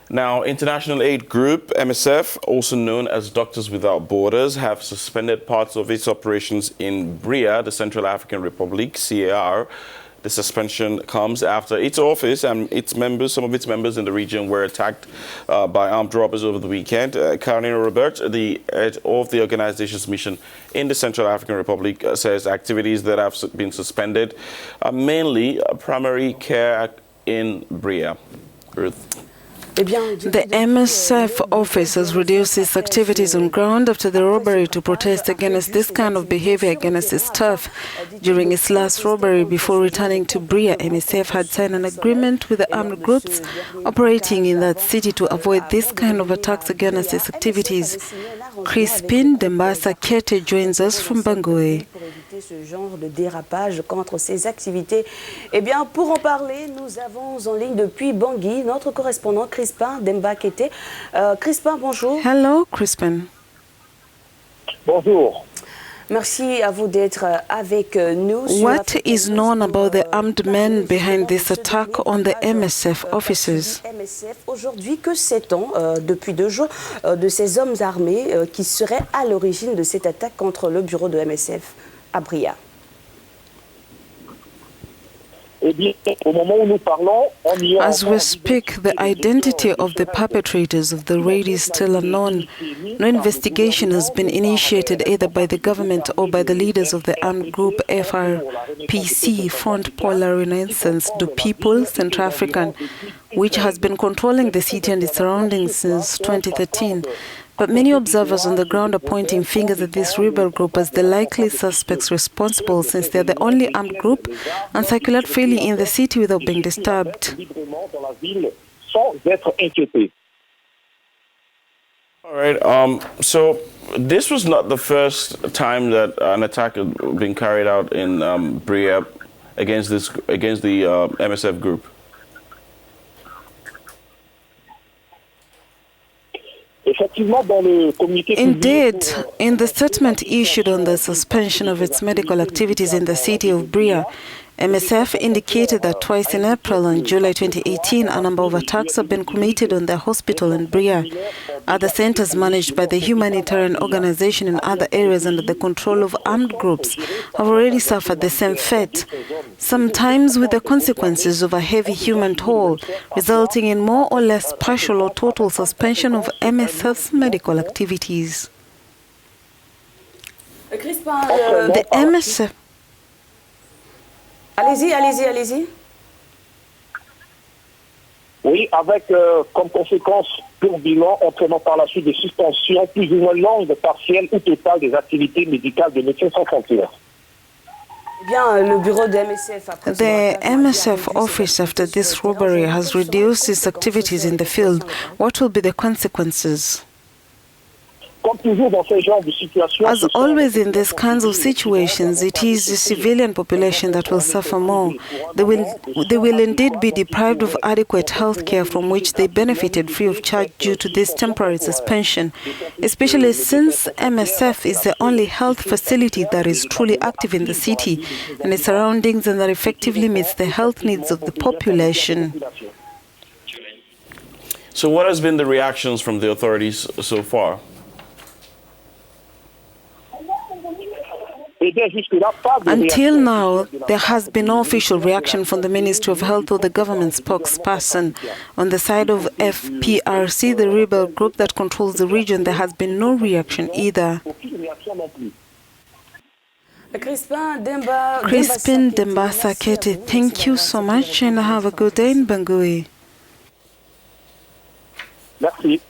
Now, International Aid Group, MSF, also known as Doctors Without Borders, have suspended parts of its operations in Bria, the Central African Republic, CAR. The suspension comes after its office and its members, some of its members in the region, were attacked by armed robbers over the weekend. Carolina Robert, the head of the organization's mission in the Central African Republic, says activities that have been suspended are mainly primary care in Bria. Ruth. The MSF office has reduced its activities on ground after the robbery to protest against this kind of behavior against its staff. During its last robbery before returning to Bria, MSF had signed an agreement with the armed groups operating in that city to avoid this kind of attacks against its activities. Crispin Dembasa Kete joins us from Bangui. Ce genre de dérapage contre ces activités. Eh bien, pour en parler, nous avons en ligne depuis Bangui notre correspondant Crispin Demba Kete. Crispin, bonjour. Hello, Crispin. Bonjour. Merci à vous d'être avec nous. What is known about the armed men behind this attack on the MSF offices? MSF, aujourd'hui, que sait-on depuis 2 jours de ces hommes armés qui seraient à l'origine de cette attaque contre le bureau de MSF à Bria? As we speak, the identity of the perpetrators of the raid is still unknown. No investigation has been initiated either by the government or by the leaders of the armed group FRPC, Front pour la Renaissance du People Central African, which has been controlling the city and its surroundings since 2013. But many observers on the ground are pointing fingers at this rebel group as the likely suspects responsible, since they are the only armed group and circulate freely in the city without being disturbed. All right. So this was not the first time that an attack had been carried out in Bria against the MSF group. Indeed, in the statement issued on the suspension of its medical activities in the city of Bria, MSF indicated that twice in April and July 2018, a number of attacks have been committed on the hospital in Bria. Other centers managed by the humanitarian organization in other areas under the control of armed groups have already suffered the same fate, sometimes with the consequences of a heavy human toll, resulting in more or less partial or total suspension of MSF's medical activities. The MSF... Allez-y. Oui, avec comme conséquence pour bilan entraînant par la suite des suspensions plus ou moins longues, partielles ou totales des activités médicales de Médecins sans frontières. The MSF office after this robbery has reduced its activities in the field. What will be the consequences? As always in these kinds of situations, it is the civilian population that will suffer more. They will indeed be deprived of adequate health care from which they benefited free of charge due to this temporary suspension, especially since MSF is the only health facility that is truly active in the city and its surroundings and that effectively meets the health needs of the population. So what has been the reactions from the authorities so far? Until now, there has been no official reaction from the Ministry of Health or the government spokesperson. On the side of FPRC, the rebel group that controls the region, there has been no reaction either. Crispin Dembasa Kete, thank you so much and have a good day in Bangui. Merci.